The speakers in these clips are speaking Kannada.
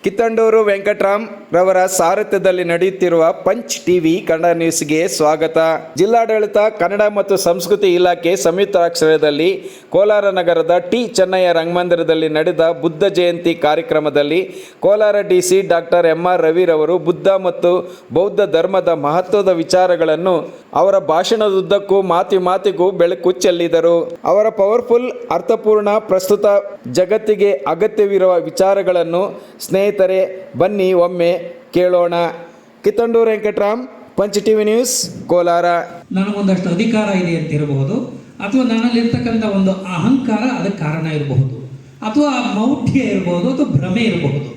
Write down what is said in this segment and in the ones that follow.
ಕಿತ್ತಂಡೂರು ವೆಂಕಟರಾಮ್ ರವರ ಸಾರಥ್ಯದಲ್ಲಿ ನಡೆಯುತ್ತಿರುವ ಪಂಚ್ ಟಿವಿ ಕನ್ನಡ ನ್ಯೂಸ್ಗೆ ಸ್ವಾಗತ. ಜಿಲ್ಲಾಡಳಿತ ಕನ್ನಡ ಮತ್ತು ಸಂಸ್ಕೃತಿ ಇಲಾಖೆ ಸಂಯುಕ್ತಾಶ್ರಯದಲ್ಲಿ ಕೋಲಾರ ನಗರದ ಟಿ ಚೆನ್ನಯ್ಯ ರಂಗಮಂದಿರದಲ್ಲಿ ನಡೆದ ಬುದ್ಧ ಜಯಂತಿ ಕಾರ್ಯಕ್ರಮದಲ್ಲಿ ಕೋಲಾರ ಡಿಸಿ ಡಾಕ್ಟರ್ ಎಂ.ಆರ್. ರವಿರವರು ಬುದ್ಧ ಮತ್ತು ಬೌದ್ಧ ಧರ್ಮದ ಮಹತ್ವದ ವಿಚಾರಗಳನ್ನು ಅವರ ಭಾಷಣದುದ್ದಕ್ಕೂ ಮಾತಿಗೂ ಬೆಳಕು ಚೆಲ್ಲಿದರು. ಅವರ ಪವರ್ಫುಲ್, ಅರ್ಥಪೂರ್ಣ ಪ್ರಸ್ತುತ ಜಗತ್ತಿಗೆ ಅಗತ್ಯವಿರುವ ವಿಚಾರಗಳನ್ನು ಸ್ನೇಹಿತರೆ ಬನ್ನಿ ಒಮ್ಮೆ ಕೇಳೋಣ. Kittandur Venkataram, punch TV news, Kolar. ನನಗೊಂದಷ್ಟು ಅಧಿಕಾರ ಇದೆ ಅಂತ ಇರಬಹುದು, ಅಥವಾ ನನ್ನಲ್ಲಿರ್ತಕ್ಕಂಥ ಒಂದು ಅಹಂಕಾರ ಅದಕ್ಕೆ ಕಾರಣ ಇರಬಹುದು, ಅಥವಾ ಮೌಢ್ಯ ಇರಬಹುದು, ಅಥವಾ ಭ್ರಮೆ ಇರಬಹುದು.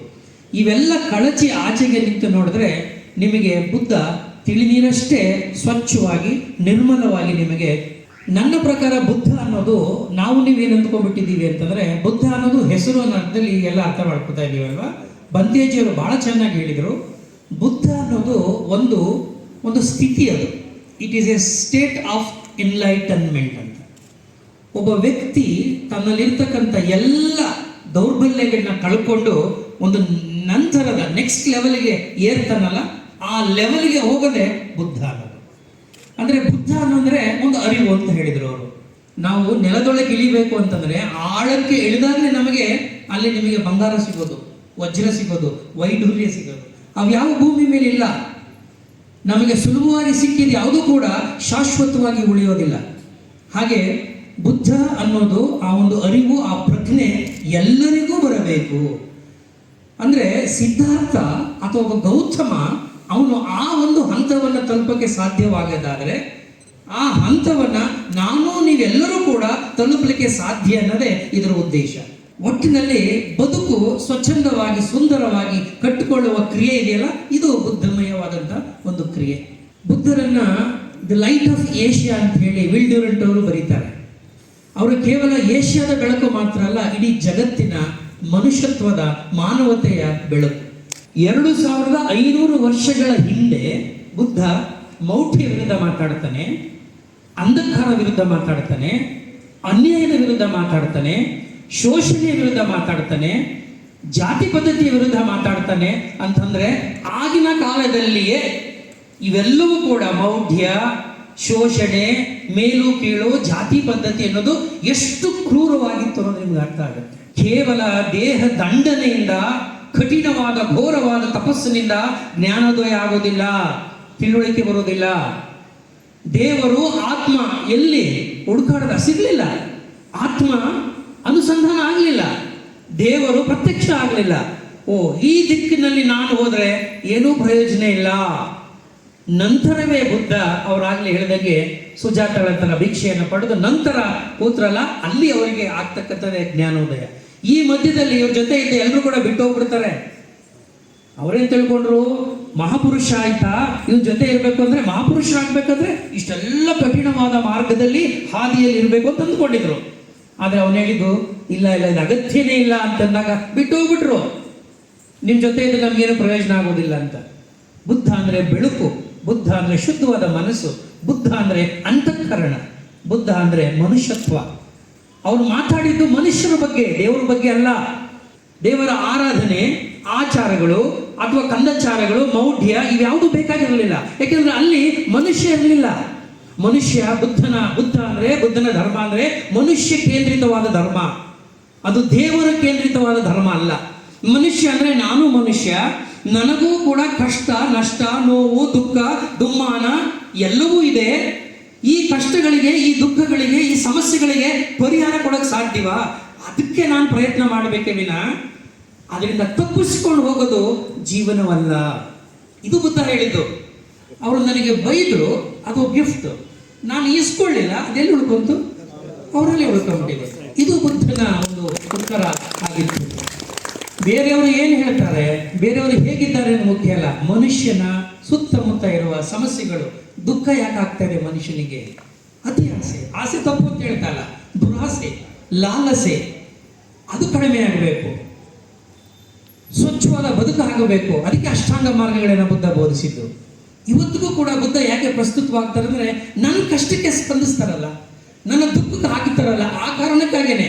ಇವೆಲ್ಲ ಕಳಚಿ ಆಚೆಗೆ ನಿಂತು ನೋಡಿದ್ರೆ ನಿಮಗೆ ಬುದ್ಧ ತಿಳಿನೀರಷ್ಟೇ ಸ್ವಚ್ಛವಾಗಿ ನಿರ್ಮಲವಾಗಿ ನಿಮಗೆ. ನನ್ನ ಪ್ರಕಾರ ಬುದ್ಧ ಅನ್ನೋದು, ನಾವು ನೀವೇನು ಅಂದ್ಕೊಂಡ್ಬಿಟ್ಟಿದ್ದೀವಿ ಅಂತಂದರೆ, ಬುದ್ಧ ಅನ್ನೋದು ಹೆಸರು ಅನ್ನೋದ್ರಲ್ಲಿ ಎಲ್ಲ ಅರ್ಥ ಮಾಡ್ಕೊತಾ ಇದ್ದೀವಲ್ವ. ಬಂತೇಜಿಯವರು ಭಾಳ ಚೆನ್ನಾಗಿ ಹೇಳಿದರು, ಬುದ್ಧ ಅನ್ನೋದು ಒಂದು ಸ್ಥಿತಿ, ಅದು it is A state of enlightenment ಅಂತ. ಒಬ್ಬ ವ್ಯಕ್ತಿ ತನ್ನಲ್ಲಿರ್ತಕ್ಕಂಥ ಎಲ್ಲ ದೌರ್ಬಲ್ಯಗಳನ್ನ ಕಳ್ಕೊಂಡು ಒಂದು ನಂತರದ ನೆಕ್ಸ್ಟ್ ಲೆವೆಲ್ಗೆ ಏರ್ತಾನಲ್ಲ, ಆ ಲೆವೆಲ್ಗೆ ಹೋಗೋದೇ ಬುದ್ಧ ಅನ್ನೋದು. ಅಂದರೆ ಬುದ್ಧ ಅನ್ನೋದ್ರೆ ಒಂದು ಅರಿವು ಅಂತ ಹೇಳಿದರು ಅವರು. ನಾವು ನೆಲದೊಳಗೆ ಇಳಿಬೇಕು ಅಂತಂದರೆ ಆಳಕ್ಕೆ ಇಳಿದಾಗಲೇ ನಮಗೆ ಅಲ್ಲಿ ನಿಮಗೆ ಬಂಗಾರ ಸಿಗೋದು, ವಜ್ರ ಸಿಗೋದು, ವೈಢೂರ್ಯ ಸಿಗೋದು. ಅವು ಯಾವ ಭೂಮಿ ಮೇಲೆ ಇಲ್ಲ. ನಮಗೆ ಸುಲಭವಾಗಿ ಸಿಕ್ಕಿದ ಯಾವುದೂ ಕೂಡ ಶಾಶ್ವತವಾಗಿ ಉಳಿಯೋದಿಲ್ಲ. ಹಾಗೆ ಬುದ್ಧ ಅನ್ನೋದು ಆ ಒಂದು ಅರಿವು, ಆ ಪ್ರಜ್ಞೆ ಎಲ್ಲರಿಗೂ ಬರಬೇಕು. ಅಂದರೆ ಸಿದ್ಧಾರ್ಥ ಅಥವಾ ಒಬ್ಬ ಗೌತಮ ಅವನು ಆ ಒಂದು ಹಂತವನ್ನು ತಲುಪಕ್ಕೆ ಸಾಧ್ಯವಾಗದಾದರೆ ಆ ಹಂತವನ್ನು ನೀವೆಲ್ಲರೂ ಕೂಡ ತಲುಪಲಿಕ್ಕೆ ಸಾಧ್ಯ ಅನ್ನೋದೇ ಇದರ ಉದ್ದೇಶ. ಒಟ್ಟಿನಲ್ಲಿ ಬದುಕು ಸ್ವಚ್ಛಂದವಾಗಿ ಸುಂದರವಾಗಿ ಕಟ್ಟಿಕೊಳ್ಳುವ ಕ್ರಿಯೆ ಇದೆಯಲ್ಲ, ಇದು ಬುದ್ಧಮಯವಾದಂಥ ಒಂದು ಕ್ರಿಯೆ. ಬುದ್ಧರನ್ನ ದಿ ಲೈಟ್ ಆಫ್ ಏಷ್ಯಾ ಅಂತ ಹೇಳಿ ವಿಲ್ ಡ್ಯೂರೆಂಟ್ ಅವರು ಬರೀತಾರೆ. ಅವರು ಕೇವಲ ಏಷ್ಯಾದ ಬೆಳಕು ಮಾತ್ರ ಅಲ್ಲ, ಇಡೀ ಜಗತ್ತಿನ ಮನುಷ್ಯತ್ವದ ಮಾನವತೆಯ ಬೆಳಕು. 2500 ವರ್ಷಗಳ ಹಿಂದೆ ಬುದ್ಧ ಮೌಢ್ಯ ವಿರುದ್ಧ ಮಾತಾಡ್ತಾನೆ, ಅಂಧಕಾರ ವಿರುದ್ಧ ಮಾತಾಡ್ತಾನೆ, ಅನ್ಯಾಯದ ವಿರುದ್ಧ ಮಾತಾಡ್ತಾನೆ, ಶೋಷಣೆಯ ವಿರುದ್ಧ ಮಾತಾಡ್ತಾನೆ, ಜಾತಿ ಪದ್ಧತಿಯ ವಿರುದ್ಧ ಮಾತಾಡ್ತಾನೆ. ಅಂತಂದ್ರೆ ಆಗಿನ ಕಾಲದಲ್ಲಿಯೇ ಇವೆಲ್ಲವೂ ಕೂಡ ಮೌಢ್ಯ, ಶೋಷಣೆ, ಮೇಲು ಕೀಳು, ಜಾತಿ ಪದ್ಧತಿ ಅನ್ನೋದು ಎಷ್ಟು ಕ್ರೂರವಾಗಿತ್ತು ಅನ್ನೋದು ನಿಮ್ಗೆ ಅರ್ಥ ಆಗುತ್ತೆ. ಕೇವಲ ದೇಹ ದಂಡನೆಯಿಂದ, ಕಠಿಣವಾದ ಘೋರವಾದ ತಪಸ್ಸಿನಿಂದ ಜ್ಞಾನೋದಯ ಆಗೋದಿಲ್ಲ, ತಿಳುವಳಿಕೆ ಬರೋದಿಲ್ಲ. ದೇವರು ಆತ್ಮ ಎಲ್ಲಿ ಹುಡುಕಾಡದ ಸಿಗ್ಲಿಲ್ಲ, ಆತ್ಮ ಅನುಸಂಧಾನ ಆಗಲಿಲ್ಲ, ದೇವರು ಪ್ರತ್ಯಕ್ಷ ಆಗಲಿಲ್ಲ. ಈ ದಿಕ್ಕಿನಲ್ಲಿ ನಾನು ಹೋದ್ರೆ ಏನೂ ಪ್ರಯೋಜನ ಇಲ್ಲ. ನಂತರವೇ ಬುದ್ಧ ಅವರಾಗಲೇ ಹೇಳಿದಾಗೆ ಸುಜಾತಳ ಭಿಕ್ಷೆಯನ್ನು ಪಡೆದು ನಂತರ ಕೂತ್ರಲ್ಲ, ಅಲ್ಲಿ ಅವರಿಗೆ ಆಗ್ತಕ್ಕಂಥದ್ದೇ ಜ್ಞಾನೋದಯ. ಈ ಮಧ್ಯದಲ್ಲಿ ಇವ್ರ ಜೊತೆ ಇದ್ದ ಎಲ್ಲರೂ ಕೂಡ ಬಿಟ್ಟು ಹೋಗ್ಬಿಡ್ತಾರೆ. ಅವರೇನು ತಿಳ್ಕೊಂಡ್ರು, ಮಹಾಪುರುಷ ಆಯ್ತಾ, ಇವ್ರ ಜೊತೆ ಇರಬೇಕು ಅಂದ್ರೆ, ಮಹಾಪುರುಷರಾಗಬೇಕಾದ್ರೆ ಇಷ್ಟೆಲ್ಲ ಕಠಿಣವಾದ ಮಾರ್ಗದಲ್ಲಿ ಹಾದಿಯಲ್ಲಿ ಇರಬೇಕು ಅಂತ ಅಂದ್ಕೊಂಡಿದ್ರು. ಆದ್ರೆ ಅವನು ಹೇಳಿದ್ದು ಇಲ್ಲ, ಇದು ಅಗತ್ಯನೇ ಇಲ್ಲ ಅಂತಂದಾಗ ಬಿಟ್ಟು ಹೋಗ್ಬಿಟ್ರು. ನಿಮ್ಮ ಜೊತೆ ಇದ್ರೆ ನಮ್ಗೇನು ಪ್ರಯೋಜನ ಆಗೋದಿಲ್ಲ ಅಂತ. ಬುದ್ಧ ಅಂದ್ರೆ ಬೆಳಕು, ಬುದ್ಧ ಅಂದ್ರೆ ಶುದ್ಧವಾದ ಮನಸ್ಸು, ಬುದ್ಧ ಅಂದ್ರೆ ಅಂತಃಕರಣ, ಬುದ್ಧ ಅಂದ್ರೆ ಮನುಷ್ಯತ್ವ. ಅವರು ಮಾತಾಡಿದ್ದು ಮನುಷ್ಯರ ಬಗ್ಗೆ, ದೇವರ ಬಗ್ಗೆ ಅಲ್ಲ. ದೇವರ ಆರಾಧನೆ, ಆಚಾರಗಳು ಅಥವಾ ಕಂದಾಚಾರಗಳು, ಮೌಢ್ಯ ಇವ್ಯಾವುದು ಬೇಕಾಗಿರಲಿಲ್ಲ. ಯಾಕೆಂದ್ರೆ ಅಲ್ಲಿ ಮನುಷ್ಯ ಇರಲಿಲ್ಲ. ಬುದ್ಧ ಅಂದ್ರೆ, ಬುದ್ಧನ ಧರ್ಮ ಅಂದ್ರೆ ಮನುಷ್ಯ ಕೇಂದ್ರಿತವಾದ ಧರ್ಮ, ಅದು ದೇವರ ಕೇಂದ್ರಿತವಾದ ಧರ್ಮ ಅಲ್ಲ. ಮನುಷ್ಯ ಅಂದ್ರೆ ನಾನು ಮನುಷ್ಯ, ನನಗೂ ಕೂಡ ಕಷ್ಟ, ನಷ್ಟ, ನೋವು, ದುಃಖ, ದುಮ್ಮಾನ ಎಲ್ಲವೂ ಇದೆ. ಈ ಕಷ್ಟಗಳಿಗೆ, ಈ ದುಃಖಗಳಿಗೆ, ಈ ಸಮಸ್ಯೆಗಳಿಗೆ ಪರಿಹಾರ ಕೊಡೋಕೆ ಸಾಧ್ಯವಾ? ಅದಕ್ಕೆ ನಾನು ಪ್ರಯತ್ನ ಮಾಡಬೇಕೇ ವಿನ ಅದರಿಂದ ತಪ್ಪಿಸ್ಕೊಂಡು ಹೋಗೋದು ಜೀವನವಲ್ಲ. ಇದು ಬುದ್ಧ ಹೇಳಿದ್ದು. ಅವರು ನನಗೆ ಬೈದರು, ಅದು ಗಿಫ್ಟ್, ನಾನು ಇಸ್ಕೊಳ್ಳಿಲ್ಲ, ಅದೆಲ್ಲಿ ಉಳ್ಕೊಂತು, ಅವರಲ್ಲಿ ಉಳ್ಕೊಂಡ್ಬಿಟ್ಟಿದೆ. ಇದು ಬುದ್ಧನ ಒಂದು ಉತ್ತರ ಆಗಿತ್ತು. ಬೇರೆಯವರು ಏನು ಹೇಳ್ತಾರೆ, ಬೇರೆಯವರು ಹೇಗಿದ್ದಾರೆ ಅಂತ ಮುಖ್ಯ ಅಲ್ಲ. ಮನುಷ್ಯನ ಸುತ್ತಮುತ್ತ ಇರುವ ಸಮಸ್ಯೆಗಳು, ದುಃಖ ಯಾಕೆ ಆಗ್ತಾ ಇದೆ ಮನುಷ್ಯನಿಗೆ? ಅತಿ ಆಸೆ. ಆಸೆ ತಪ್ಪು ಅಂತ ಹೇಳ್ತಲ್ಲ, ದುರಾಸೆ, ಲಾಲಸೆ ಅದು ಕಡಿಮೆ ಆಗಬೇಕು, ಸ್ವಚ್ಛವಾದ ಬದುಕು ಆಗಬೇಕು. ಅದಕ್ಕೆ ಅಷ್ಟಾಂಗ ಮಾರ್ಗಗಳನ್ನ ಬುದ್ಧ ಬೋಧಿಸಿದ್ದು. ಇವತ್ತಿಗೂ ಕೂಡ ಬುದ್ಧ ಯಾಕೆ ಪ್ರಸ್ತುತವಾಗ್ತಾರೆ ಅಂದ್ರೆ, ನನ್ನ ಕಷ್ಟಕ್ಕೆ ಸ್ಪಂದಿಸ್ತಾರಲ್ಲ, ನನ್ನ ದುಃಖಕ್ಕೆ ಹಾಕಿತಾರಲ್ಲ, ಆ ಕಾರಣಕ್ಕಾಗೇನೆ.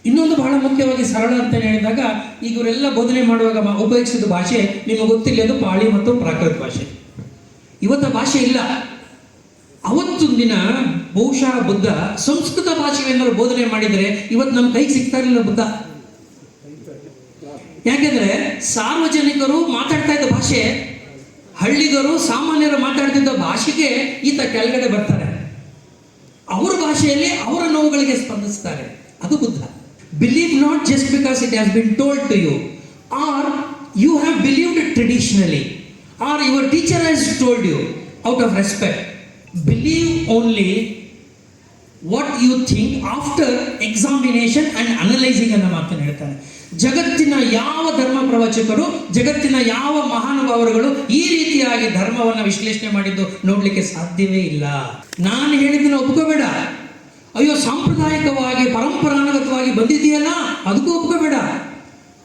ಇನ್ನೊಂದು ಬಹಳ ಮುಖ್ಯವಾಗಿ ಸರಳ ಅಂತ ಹೇಳಿದಾಗ ಈಗ ಇವರೆಲ್ಲ ಬೋಧನೆ ಮಾಡುವಾಗ ಉಪಯೋಗಿಸಿದ ಭಾಷೆ ನಿಮಗೆ ಗೊತ್ತಿಲ್ಲ, ಅದು ಪಾಳಿ ಮತ್ತು ಪ್ರಾಕೃತ ಭಾಷೆ. ಇವತ್ತು ಭಾಷೆ ಇಲ್ಲ. ಅವತ್ತೊಂದು ದಿನ ಬಹುಶಃ ಬುದ್ಧ ಸಂಸ್ಕೃತ ಭಾಷೆಯನ್ನಾರು ಬೋಧನೆ ಮಾಡಿದರೆ ಇವತ್ತು ನಮ್ಮ ಕೈಗೆ ಸಿಗ್ತಾ ಇರಲಿಲ್ಲ ಬುದ್ಧ. ಯಾಕೆಂದ್ರೆ ಸಾರ್ವಜನಿಕರು ಮಾತಾಡ್ತಾ ಇದ್ದ ಭಾಷೆ, ಹಳ್ಳಿಗರು ಸಾಮಾನ್ಯರು ಮಾತಾಡ್ತಿದ್ದ ಭಾಷೆಗೆ ಈತ ಕೆಳಗಡೆ ಬರ್ತಾರೆ, ಅವರ ಭಾಷೆಯಲ್ಲಿ ಅವರ ನೋವುಗಳಿಗೆ ಸ್ಪಂದಿಸ್ತಾರೆ. ಅದು Buddha. Believe not just because it has been told to you, or you have believed it traditionally, or your teacher has told you out of respect. Believe only what you think after examination and analysing ಅನ್ನೋ ಮಾತನ್ನು ಹೇಳ್ತಾನೆ. ಜಗತ್ತಿನ ಯಾವ ಧರ್ಮ ಪ್ರವಚಕರು, ಜಗತ್ತಿನ ಯಾವ ಮಹಾನುಭಾವರುಗಳು ಈ ರೀತಿಯಾಗಿ ಧರ್ಮವನ್ನು ವಿಶ್ಲೇಷಣೆ ಮಾಡಿದ್ದು ನೋಡ್ಲಿಕ್ಕೆ ಸಾಧ್ಯವೇ ಇಲ್ಲ. ನಾನು ಹೇಳಿದ್ದನ್ನು ಒಪ್ಕೋಬೇಡ. ಅಯ್ಯೋ ಸಾಂಪ್ರದಾಯಿಕವಾಗಿ ಪರಂಪರಾನುಗತವಾಗಿ ಬಂದಿದೆಯಲ್ಲ ಅದಕ್ಕೂ ಒಪ್ಕೋಬೇಡ.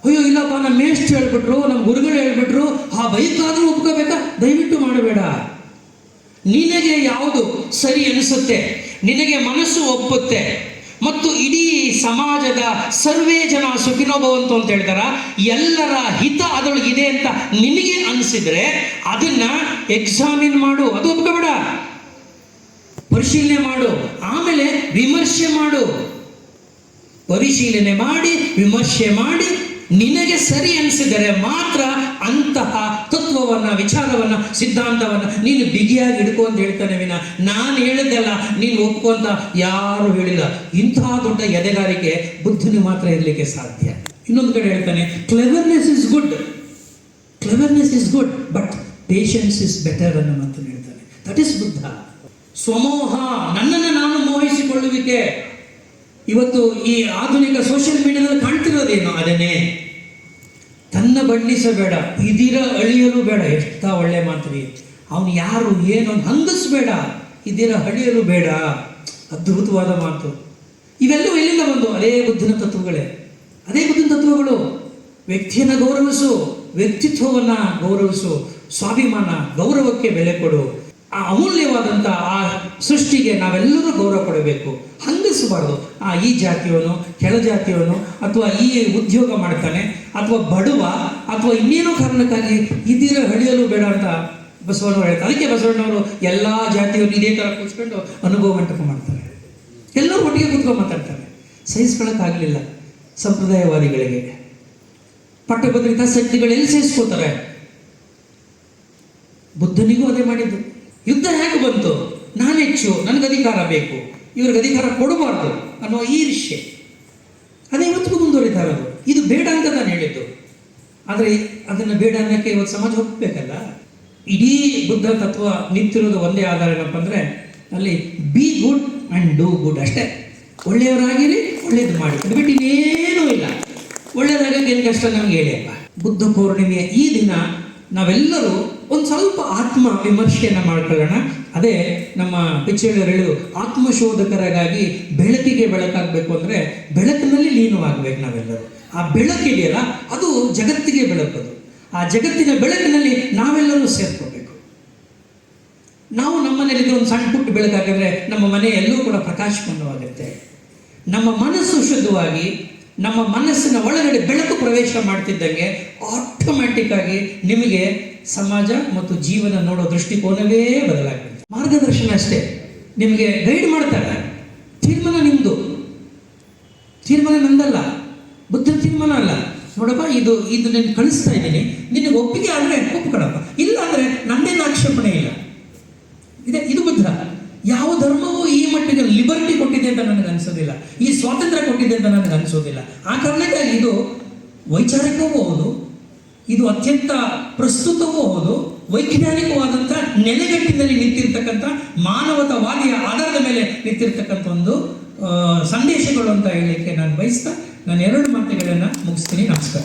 ಅಯ್ಯೋ ಇಲ್ಲಪ್ಪ ನಮ್ಮ ಮೇಷ್ಟ್ರು ಹೇಳ್ಬಿಟ್ರು, ನಮ್ಮ ಗುರುಗಳು ಹೇಳ್ಬಿಟ್ರು, ಆ ಬೈಕಾದ್ರೂ ಒಪ್ಕೋಬೇಕಾ? ದಯವಿಟ್ಟು ಮಾಡಬೇಡ. ನಿನಗೆ ಯಾವುದು ಸರಿ ಅನಿಸುತ್ತೆ, ನಿನಗೆ ಮನಸ್ಸು ಒಪ್ಪುತ್ತೆ, ಮತ್ತು ಇಡೀ ಸಮಾಜದ ಸರ್ವೇ ಜನ ಸುಖಿನೋ ಭವಂತು ಅಂತ ಹೇಳ್ತಾರ, ಎಲ್ಲರ ಹಿತ ಅದರೊಳಗಿದೆ ಅಂತ ನಿನಗೆ ಅನಿಸಿದ್ರೆ ಅದನ್ನ ಎಕ್ಸಾಮಿನ್ ಮಾಡು, ಅದು ಒಪ್ಕೋಬೇಡ. ಪರಿಶೀಲನೆ ಮಾಡು, ಆಮೇಲೆ ವಿಮರ್ಶೆ ಮಾಡು. ಪರಿಶೀಲನೆ ಮಾಡಿ ವಿಮರ್ಶೆ ಮಾಡಿ ನಿನಗೆ ಸರಿ ಅನಿಸಿದರೆ ಮಾತ್ರ ಅಂತಹ ತತ್ವವನ್ನ, ವಿಚಾರವನ್ನ, ಸಿದ್ಧಾಂತವನ್ನ ನೀನು ಬಿಗಿಯಾಗಿ ಹಿಡ್ಕೊ ಅಂತ ಹೇಳ್ತಾನೆ ವಿನ ನಾನು ಹೇಳಿದ್ದೆಲ್ಲ ನೀನು ಒಪ್ಕೊ ಅಂತ ಯಾರು ಹೇಳಿಲ್ಲ. ಇಂತಹ ದೊಡ್ಡ ಎದೆಗಾರಿಕೆ ಬುದ್ಧನಿಗೆ ಮಾತ್ರ ಇರಲಿಕ್ಕೆ ಸಾಧ್ಯ. ಇನ್ನೊಂದು ಕಡೆ ಹೇಳ್ತಾನೆ, cleverness is good, cleverness is good, but patience is better ಅನ್ನೋ ಮಾತನ್ನು ಹೇಳ್ತಾನೆ. That is Buddha. ಸ್ವಮೋಹ, ನನ್ನನ್ನು ನಾನು ಮೋಹಿಸಿಕೊಳ್ಳುವಿಕೆ. ಇವತ್ತು ಈ ಆಧುನಿಕ ಸೋಷಿಯಲ್ ಮೀಡಿಯಾದಲ್ಲಿ ಕಾಣ್ತಿರೋದೇನು ಅದನ್ನೇ. ತನ್ನ ಬಣ್ಣಿಸಬೇಡ, ಇದಿರ ಅಳಿಯಲು ಬೇಡ. ಎಷ್ಟ ಒಳ್ಳೆ ಮಾತ್ರಿ. ಅವನು ಯಾರು ಏನು ಹಂಗಿಸ್ಬೇಡ, ಇದಿರ ಅಳಿಯಲು ಬೇಡ. ಅದ್ಭುತವಾದ ಮಾತು. ಇವೆಲ್ಲವೂ ಎಲ್ಲಿಂದ ಬಂದು? ಅದೇ ಬುದ್ಧನ ತತ್ವಗಳೇ, ಅದೇ ಬುದ್ಧನ ತತ್ವಗಳು. ವ್ಯಕ್ತಿಯನ್ನು ಗೌರವಿಸು, ವ್ಯಕ್ತಿತ್ವವನ್ನು ಗೌರವಿಸು, ಸ್ವಾಭಿಮಾನ ಗೌರವಕ್ಕೆ ಬೆಲೆ ಕೊಡು. ಆ ಅಮೂಲ್ಯವಾದಂಥ ಆ ಸೃಷ್ಟಿಗೆ ನಾವೆಲ್ಲರೂ ಗೌರವ ಕೊಡಬೇಕು, ಹಂಗಿಸಬಾರ್ದು. ಈ ಜಾತಿಯವನು, ಕೆಳ ಜಾತಿಯವನು, ಅಥವಾ ಈ ಉದ್ಯೋಗ ಮಾಡ್ತಾನೆ, ಅಥವಾ ಬಡವ, ಅಥವಾ ಇನ್ನೇನೋ ಕಾರಣಕ್ಕಾಗಿ ಇದಿರ ಹಳಿಯಲು ಬೇಡ ಅಂತ ಬಸವಣ್ಣವರು ಹೇಳ್ತಾರೆ. ಅದಕ್ಕೆ ಬಸವಣ್ಣವರು ಎಲ್ಲ ಜಾತಿಯವರು ಇದೇ ಥರ ಕೂತ್ಕೊಂಡು ಅನುಭವ ಮಂಟಪ ಮಾಡ್ತಾರೆ. ಎಲ್ಲರೂ ಒಟ್ಟಿಗೆ ಕೂತ್ಕೊಂಡು ಮಾತಾಡ್ತಾರೆ. ಸಹಿಸ್ಕೊಳ್ಳೋಕ್ಕಾಗಲಿಲ್ಲ ಸಂಪ್ರದಾಯವಾದಿಗಳಿಗೆ. ಪಟ್ಟಭದ್ರಿತ ಶಕ್ತಿಗಳು ಎಲ್ಲಿ ಸಹಿಸ್ಕೋತಾರೆ? ಬುದ್ಧನಿಗೂ ಅದೇ ಮಾಡಿದ್ದು. ಯುದ್ಧ ಹೇಗೆ ಬಂತು? ನಾನು ಹೆಚ್ಚು, ನನಗೆ ಅಧಿಕಾರ ಬೇಕು, ಇವ್ರಿಗೆ ಅಧಿಕಾರ ಕೊಡಬಾರ್ದು ಅನ್ನೋ ಈರ್ಷ್ಯೆ. ಅದೇ ಇವತ್ತಿಗೂ ಮುಂದುವರಿತಾ ಇರೋದು. ಇದು ಬೇಡ ಅಂತ ನಾನು ಹೇಳಿದ್ದು. ಆದರೆ ಅದನ್ನು ಬೇಡ ಅನ್ನೋಕ್ಕೆ ಇವತ್ತು ಸಮಾಜ ಒಪ್ಪಬೇಕಲ್ಲ. ಇಡೀ ಬುದ್ಧ ತತ್ವ ನಿಂತಿರೋದು ಒಂದೇ ಆಧಾರ ಏನಪ್ಪ ಅಂದರೆ, ಅಲ್ಲಿ be good and do good ಅಷ್ಟೇ. ಒಳ್ಳೆಯವರಾಗಿರಿ, ಒಳ್ಳೇದು ಮಾಡಿ, ಅದು ಬಿಟ್ಟು ಇನ್ನೇನೂ ಇಲ್ಲ. ಒಳ್ಳೆಯದಾಗಕ್ಕೆ ಏನು ಕಷ್ಟ ನಮ್ಗೆ ಹೇಳಿಯಪ್ಪ. ಬುದ್ಧ ಪೌರ್ಣಿಮೆಯ ಈ ದಿನ ನಾವೆಲ್ಲರೂ ಒಂದು ಸ್ವಲ್ಪ ಆತ್ಮ ವಿಮರ್ಶೆಯನ್ನು ಮಾಡ್ಕೊಳ್ಳೋಣ. ಅದೇ ನಮ್ಮ ಪಿಚ್ಚೇಳಿಯವರು ಹೇಳು, ಆತ್ಮಶೋಧಕರಾಗಿ ಬೆಳಕಿಗೆ ಬೆಳಕಾಗಬೇಕು ಅಂದರೆ ಬೆಳಕಿನಲ್ಲಿ ಲೀನವಾಗಬೇಕು ನಾವೆಲ್ಲರೂ. ಆ ಬೆಳಕಿದೆಯಲ್ಲ ಅದು ಜಗತ್ತಿಗೆ ಬೆಳಕದು. ಆ ಜಗತ್ತಿನ ಬೆಳಕಿನಲ್ಲಿ ನಾವೆಲ್ಲರೂ ಸೇರ್ಕೋಬೇಕು. ನಾವು ನಮ್ಮನೇಲಿದ್ರೆ ಒಂದು ಸಣ್ಣ ಪುಟ್ಟ ಬೆಳಕಾಗಿದ್ರೆ ನಮ್ಮ ಮನೆ ಎಲ್ಲೂ ಕೂಡ ಪ್ರಕಾಶಮಾನವಾಗುತ್ತೆ. ನಮ್ಮ ಮನಸ್ಸು ಶುದ್ಧವಾಗಿ, ನಮ್ಮ ಮನಸ್ಸಿನ ಒಳಗಡೆ ಬೆಳಕು ಪ್ರವೇಶ ಮಾಡ್ತಿದ್ದಂಗೆ ಆಟೋಮ್ಯಾಟಿಕ್ ಆಗಿ ನಿಮಗೆ ಸಮಾಜ ಮತ್ತು ಜೀವನ ನೋಡೋ ದೃಷ್ಟಿಕೋನವೇ ಬದಲಾಗುತ್ತೆ. ಮಾರ್ಗದರ್ಶನ ಅಷ್ಟೇ, ನಿಮಗೆ ಗೈಡ್ ಮಾಡ್ತಾರೆ. ತೀರ್ಮಾನ ನಿಮ್ಮದು, ತೀರ್ಮಾನ ನಂದಲ್ಲ, ಬುದ್ಧನ ತೀರ್ಮಾನ ಅಲ್ಲ. ನೋಡಪ್ಪ, ಇದು ನಾನು ಕಳಿಸ್ತಾ ಇದ್ದೀನಿ, ನಿನಗೆ ಒಪ್ಪಿಗೆ ಆದರೆ ಒಪ್ಕೊಳಪ್ಪ, ಇಲ್ಲ ಅಂದರೆ ನನ್ನೇನು ಆಕ್ಷೇಪಣೆ ಇಲ್ಲ. ಇದು ಬುದ್ಧ. ಯಾವ ಧರ್ಮವೂ ಈ ಮಟ್ಟಿಗೆ ಲಿಬರ್ಟಿ ಕೊಟ್ಟಿದೆ ಅಂತ ನನಗೆ ಅನಿಸೋದಿಲ್ಲ, ಈ ಸ್ವಾತಂತ್ರ್ಯ ಕೊಟ್ಟಿದೆ ಅಂತ ನನಗೆ ಅನಿಸೋದಿಲ್ಲ. ಆ ಕಾರಣಕ್ಕಾಗಿ ಇದು ವೈಚಾರಿಕವೂ ಹೌದು, ಇದು ಅತ್ಯಂತ ಪ್ರಸ್ತುತವೂ ಹೌದು, ವೈಜ್ಞಾನಿಕವಾದಂಥ ನೆಲೆಗಟ್ಟಿನಲ್ಲಿ ನಿಂತಿರ್ತಕ್ಕಂಥ ಮಾನವತಾವಾದಿಯ ಆಧಾರದ ಮೇಲೆ ನಿಂತಿರ್ತಕ್ಕಂಥ ಒಂದು ಸಂದೇಶಗಳು ಅಂತ ಹೇಳಲಿಕ್ಕೆ ನಾನು ಬಯಸ್ತಾ ನಾನು 2 ಮಾತುಗಳನ್ನು ಮುಗಿಸ್ತೀನಿ. ನಮಸ್ಕಾರ.